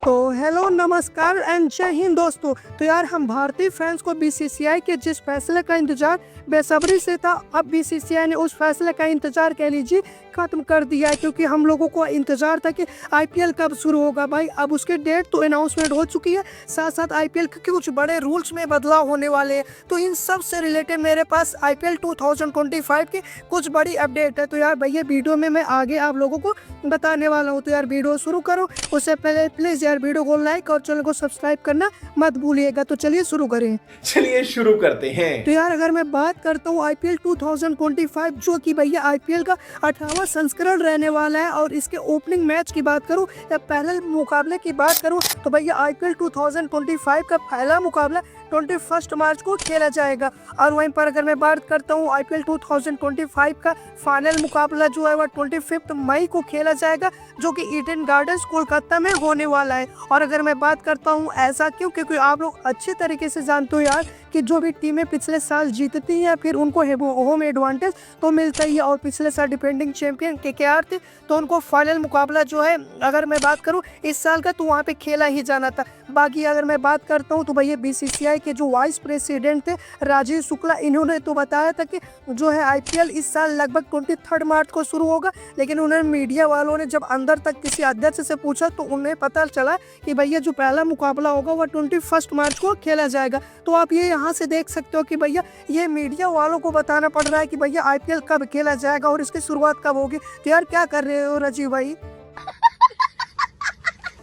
तो हेलो नमस्कार एंड जय हिंद दोस्तों। तो यार हम भारतीय फैंस को बीसीसीआई के जिस फैसले का इंतजार बेसब्री से था, अब बीसीसीआई ने उस फैसले का इंतजार कह लीजिए खत्म कर दिया है, क्योंकि हम लोगों को इंतजार था कि आईपीएल कब शुरू होगा। भाई अब उसके डेट तो अनाउंसमेंट हो चुकी है, साथ साथ आईपीएल के कुछ बड़े रूल्स में बदलाव होने वाले हैं। तो इन सब से रिलेटेड मेरे पास आईपीएल 2025 की कुछ बड़ी अपडेट है। तो यार भैया वीडियो में मैं आगे आप लोगों को बताने वाला हूँ। तो यार वीडियो शुरू करो उससे पहले प्लीज यार वीडियो को लाइक और चैनल को सब्सक्राइब करना मत भूलिएगा। तो चलिए शुरू करें। चलिए शुरू करते हैं। तो यार अगर मैं बात करता हूँ आईपीएल 2025 जो कि भैया आईपीएल का 18वां संस्करण रहने वाला है, और इसके ओपनिंग मैच की बात करूँ या पहले मुकाबले की बात करूँ तो भैया आईपीएल 2025 का पहला मुकाबला 21 मार्च को खेला जाएगा। और वहीं पर अगर मैं बात करता हूँ आईपीएल 2025 का फाइनल मुकाबला जो है वह 25 मई को खेला जाएगा, जो कि ईडन गार्डन्स कोलकाता में होने वाला है। और अगर मैं बात करता हूँ ऐसा क्यों, क्योंकि आप लोग अच्छे तरीके से जानते हो यार कि जो भी टीमें पिछले साल जीतती हैं फिर उनको होम एडवांटेज तो मिलता ही है। और पिछले साल डिफेंडिंग चैंपियन केकेआर थे, तो उनको फाइनल मुकाबला जो है अगर मैं बात करूं इस साल का, तो वहां पे खेला ही जाना था। बाकी अगर मैं बात करता हूं तो भैया बीसीसीआई के जो वाइस प्रेसिडेंट थे राजीव शुक्ला, इन्होंने तो बताया था कि जो है आईपीएल इस साल लगभग 23 मार्च को शुरू होगा। लेकिन उन्हें मीडिया वालों ने जब अंदर तक किसी अध्यक्ष से पूछा तो उन्हें पता चला कि भैया जो पहला मुकाबला होगा वह 21 मार्च को खेला जाएगा। तो आप ये यहाँ से देख सकते हो कि भैया ये मीडिया वालों को बताना पड़ रहा है कि भैया आईपीएल कब खेला जाएगा और इसकी शुरुआत कब होगी। तो यार क्या कर रहे हो राजीव भाई?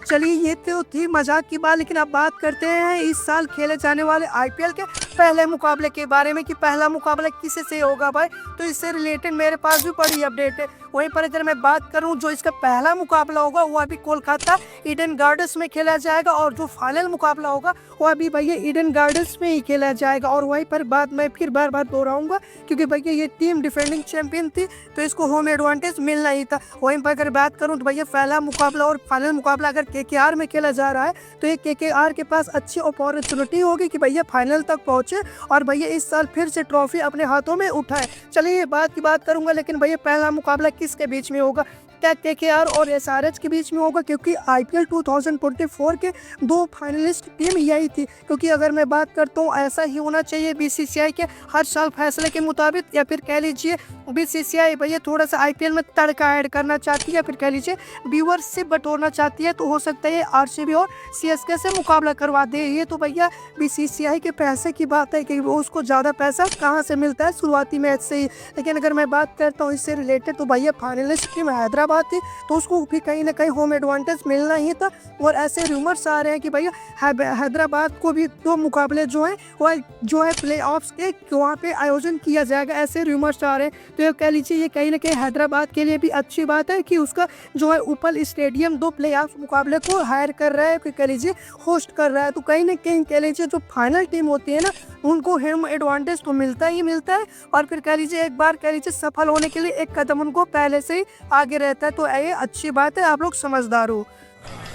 चलिए ये तो थी मजाक की बात, लेकिन अब बात करते हैं इस साल खेले जाने वाले आईपीएल के पहले मुकाबले के बारे में कि पहला मुकाबला किसे से होगा भाई। तो इससे रिलेटेड मेरे पास भी बड़ी अपडेट है। वहीं पर अगर मैं बात करूं जो इसका पहला मुकाबला होगा वह भी कोलकाता ईडन गार्डन्स में खेला जाएगा, और जो फाइनल मुकाबला होगा वह भी भैया ईडन गार्डन्स में ही खेला जाएगा। और वहीं पर बात मैं फिर बार बार दोहराऊंगा क्योंकि भैया ये टीम डिफेंडिंग चैंपियन थी तो इसको होम एडवांटेज मिलना ही था। वहीं पर अगर बात करूं तो भैया पहला मुकाबला और फाइनल मुकाबला अगर केकेआर में खेला जा रहा है तो ये केकेआर के पास अच्छी अपॉर्चुनिटी होगी कि भैया फाइनल तक पहुंचे और भैया इस साल फिर से ट्रॉफी अपने हाथों में उठाए। चलिए ये बात की बात करूंगा, लेकिन भैया पहला मुकाबला किसके बीच में होगा? क्या केकेआर और एसआरएच के बीच में होगा? क्योंकि आईपीएल 2024 के दो फाइनलिस्ट टीम यही थी। क्योंकि अगर मैं बात करता हूँ ऐसा ही होना चाहिए बीसीसीआई के हर साल फैसले के मुताबिक, या फिर कह लीजिए बीसीसीआई भैया थोड़ा सा आईपीएल में तड़का ऐड करना चाहती है, या फिर कह लीजिए व्यूअरशिप बटोरना चाहती है, तो हो सकता है आरसीबी और सीएसके से मुकाबला करवा दे। ये तो भैया बीसीसीआई के पैसे की बात है कि वो उसको ज़्यादा पैसा कहाँ से मिलता है शुरुआती मैच से ही। लेकिन अगर मैं बात करता हूँ इससे रिलेटेड तो भैया फाइनलिस्ट टीम हैदराबाद थी, तो उसको भी कहीं ना कहीं होम एडवांटेज मिलना ही था। और ऐसे रूमर्स आ रहे हैं कि भैया हैदराबाद को भी दो मुकाबले जो है वह जो है प्ले ऑफ्स के वहाँ पे आयोजन किया जाएगा, ऐसे रूमर्स आ रहे हैं। तो ये कह लीजिए ये कहीं ना कहीं हैदराबाद के लिए भी अच्छी बात है कि उसका जो है उपल स्टेडियम दो प्ले ऑफ मुकाबले को हायर कर रहा है, कह लीजिए होस्ट कर रहा है। तो कहीं ना कहीं कह लीजिए जो फाइनल टीम होती है ना उनको होम एडवांटेज तो मिलता ही मिलता है, और फिर कह लीजिए एक बार कह लीजिए सफल होने के लिए एक कदम उनको पहले से ही आगे रहता है। तो ये अच्छी बात है, आप लोग समझदार हो।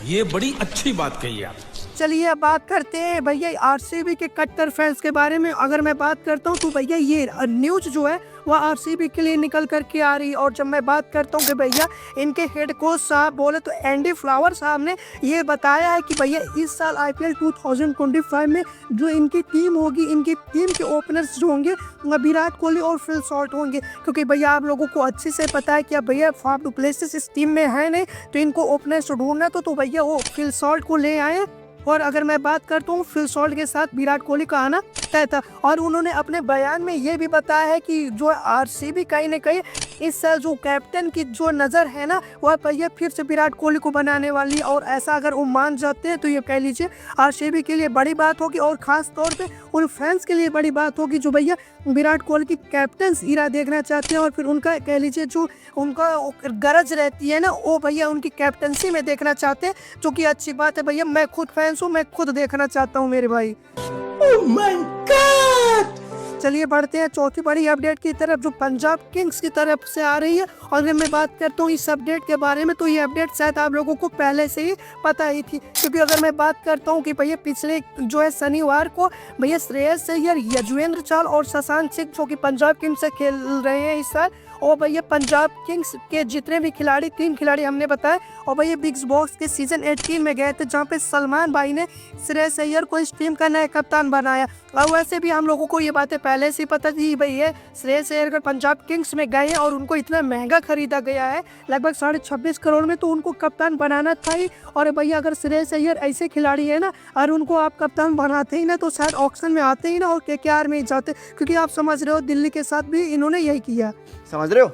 ये बड़ी अच्छी बात कही आप। चलिए अब बात करते हैं भैया आरसीबी के कट्टर फैंस के बारे में। अगर मैं बात करता हूँ तो भैया ये न्यूज़ जो है वह आरसीबी के लिए निकल करके आ रही है। और जब मैं बात करता हूँ कि भैया इनके हेड कोच साहब बोले तो एंडी फ्लावर साहब ने ये बताया है कि भैया इस साल आईपीएल 2025 में जो इनकी टीम होगी, इनकी टीम के ओपनर्स जो होंगे वह विराट कोहली और फिल सॉल्ट होंगे। क्योंकि भैया आप लोगों को अच्छे से पता है कि अब भैया फाफ डू प्लेसेस इस टीम में है नहीं, तो इनको ओपनर्स ढूंढना तो भैया वो फिल सॉल्ट को ले आए। और अगर मैं बात करता हूँ फिल सॉल्ट के साथ विराट कोहली का आना तय था। और उन्होंने अपने बयान में ये भी बताया है कि जो आरसीबी कहीं ना कहीं इस साल जो कैप्टन की जो नज़र है ना वह भैया फिर से विराट कोहली को बनाने वाली है। और ऐसा अगर वो मान जाते हैं तो ये कह लीजिए आरसीबी के लिए बड़ी बात होगी, और ख़ास तौर पे उन फैंस के लिए बड़ी बात होगी जो भैया विराट कोहली की कैप्टन्स इरा देखना चाहते हैं, और फिर उनका कह लीजिए जो उनका गरज रहती है ना वो भैया उनकी कैप्टनसी में देखना चाहते हैं, जो कि अच्छी बात है। भैया मैं खुद फैंस हूँ, मैं खुद देखना चाहता हूँ मेरे भाई। Oh my God. चलिए बढ़ते हैं चौथी बड़ी अपडेट की तरफ जो पंजाब किंग्स की तरफ से आ रही है। और अगर मैं बात करता हूँ इस अपडेट के बारे में तो ये अपडेट शायद आप लोगों को पहले से ही पता ही थी। क्योंकि अगर मैं बात करता हूँ कि भैया पिछले जो है शनिवार को भैया श्रेयस अय्यर, यजुवेंद्र चहल और शशांक सिंह जो कि पंजाब किंग्स से खेल रहे हैं इस साल, और भैया पंजाब किंग्स के जितने भी खिलाड़ी 3 खिलाड़ी हमने बताए, और भैया बिग बॉस के सीजन 18 में गए थे जहाँ पे सलमान भाई ने श्रेयस अय्यर को इस टीम का नया कप्तान बनाया। और वैसे भी हम लोगों को ये बातें पहले से ही पता थी भैया श्रेयस अय्यर पंजाब किंग्स में गए और उनको इतना महंगा खरीदा गया है, लगभग 26.5 करोड़ में, तो उनको कप्तान बनाना था ही। और भैया अगर श्रेयस अय्यर ऐसे खिलाड़ी है ना, और उनको आप कप्तान बनाते ही ना तो शायद ऑक्शन में आते ही ना और केकेआर में ही जाते, क्योंकि आप समझ रहे हो दिल्ली के साथ भी इन्होंने यही किया। समझ रहे हो?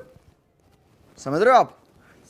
समझ रहे हो आप?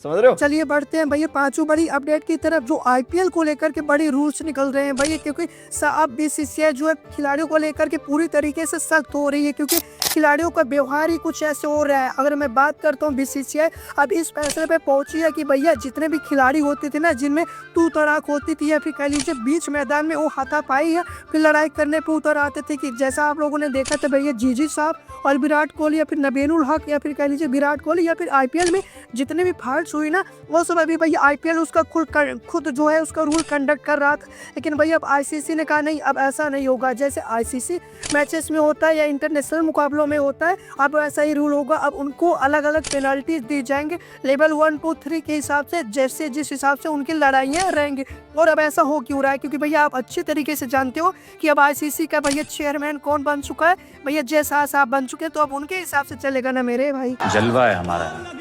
समझ रहे हो? चलिए बढ़ते हैं भैया पांचों बड़ी अपडेट की तरफ, जो आईपीएल को लेकर के बड़े रूल्स निकल रहे हैं भैया, क्योंकि अब बीसीसीआई जो है खिलाड़ियों को लेकर के पूरी तरीके से सख्त हो रही है, क्योंकि खिलाड़ियों का व्यवहार ही कुछ ऐसे हो रहा है। अगर मैं बात करता हूँ, बीसीसीआई अब इस फैसले पे पहुंची है कि भैया जितने भी खिलाड़ी होते थे ना, जिनमें तू तड़ाक होती थी या फिर कह लीजिए बीच मैदान में वो हाथापाई या फिर लड़ाई करने पर उतर आते थे, कि जैसा आप लोगों ने देखा था भैया जीजी साहब और विराट कोहली या फिर नबीनुल हक या फिर कह लीजिए विराट कोहली, या फिर आईपीएल में जितने भी फाइट्स हुई ना, वो सब अभी भैया आईपीएल उसका खुद जो है उसका रूल कंडक्ट कर रहा था। लेकिन भैया अब आईसीसी ने कहा नहीं, अब ऐसा नहीं होगा, जैसे आईसीसी मैचेस में होता है या इंटरनेशनल मुकाबलों में होता है, अब ऐसा ही रूल होगा। अब उनको अलग अलग पेनल्टीज दी जाएंगे लेवल 1, 2, 3 के हिसाब से, जैसे जिस हिसाब से उनकी लड़ाइयाँ रहेंगी। और अब ऐसा हो क्यों रहा है, क्योंकि भैया आप अच्छी तरीके से जानते हो कि अब आईसीसी का भैया चेयरमैन कौन बन चुका है, भैया जैसा साहब बन चुके हैं, तो अब उनके हिसाब से चलेगा ना मेरे भाई। जलवा है हमारा।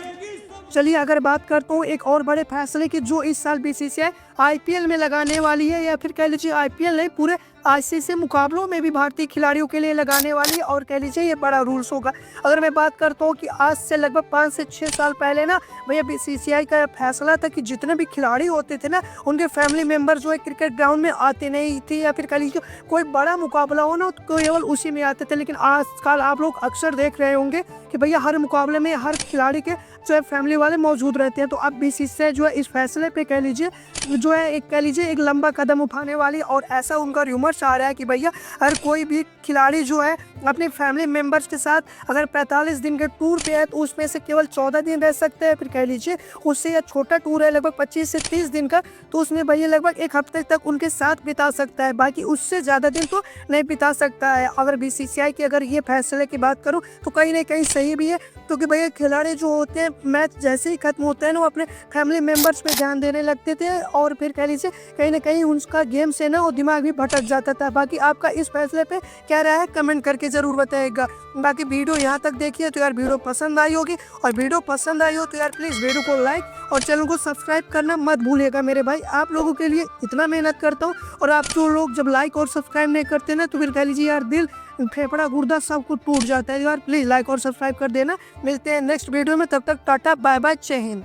चलिए अगर बात करता हूँ एक और बड़े फैसले की, जो इस साल बीसीसीआई आईपीएल में लगाने वाली है, या फिर कह लीजिए आईपीएल नहीं पूरे आईसीसी मुकाबलों में भी भारतीय खिलाड़ियों के लिए लगाने वाली है, और कह लीजिए ये बड़ा रूल्स होगा। अगर मैं बात करता हूँ कि आज से लगभग 5 से 6 साल पहले ना भैया बीसीसीआई का फैसला था कि जितने भी खिलाड़ी होते थे ना, उनके फैमिली मेम्बर जो है क्रिकेट ग्राउंड में आते नहीं थे, या फिर कह लीजिए कोई बड़ा मुकाबला हो ना तो केवल उसी में आते थे। लेकिन आजकल आप लोग अक्सर देख रहे होंगे कि भैया हर मुकाबले में हर खिलाड़ी के जो है फैमिली वाले मौजूद रहते हैं। तो अब बीसीसीआई जो है इस फैसले पे कह लीजिए जो है एक लंबा कदम उठाने वाली, और ऐसा उनका रूमर्स आ रहा है कि भैया हर कोई भी खिलाड़ी जो है अपने फैमिली मेम्बर्स के साथ अगर 45 दिन के टूर पे है तो उसमें से केवल 14 दिन रह सकते हैं, फिर कह लीजिए उससे या छोटा टूर है लगभग 25 से 30 दिन का, तो उसमें भैया लगभग 1 हफ्ते तक उनके साथ बिता सकता है, बाकी उससे ज़्यादा दिन तो नहीं बिता सकता है। अगर बीसीसीआई की अगर ये फैसले की बात करूँ तो कहीं ना कहीं सही भी है, क्योंकि भैया खिलाड़ी जो होते हैं मैच जैसे ही खत्म होता है ना, वो अपने फैमिली मेम्बर्स पे ध्यान देने लगते थे, और फिर कह लीजिए कहीं ना कहीं उनका गेम से ना वो दिमाग भी भटक जाता था। बाकी आपका इस फैसले पे क्या राय है कमेंट करके ज़रूर बताइएगा। बाकी वीडियो यहाँ तक देखिए तो यार वीडियो पसंद आई होगी, और वीडियो पसंद आई हो तो यार प्लीज़ वीडियो को लाइक और चैनल को सब्सक्राइब करना मत भूलिएगा मेरे भाई। आप लोगों के लिए इतना मेहनत करता हूँ, और आप जो लोग जब लाइक और सब्सक्राइब नहीं करते ना तो फिर कह लीजिए यार दिल फेफड़ा गुर्दा सब कुछ टूट जाता है। यार प्लीज़ लाइक और सब्सक्राइब कर देना। मिलते हैं नेक्स्ट वीडियो में, तब तक टाटा बाय बाय, जय हिंद।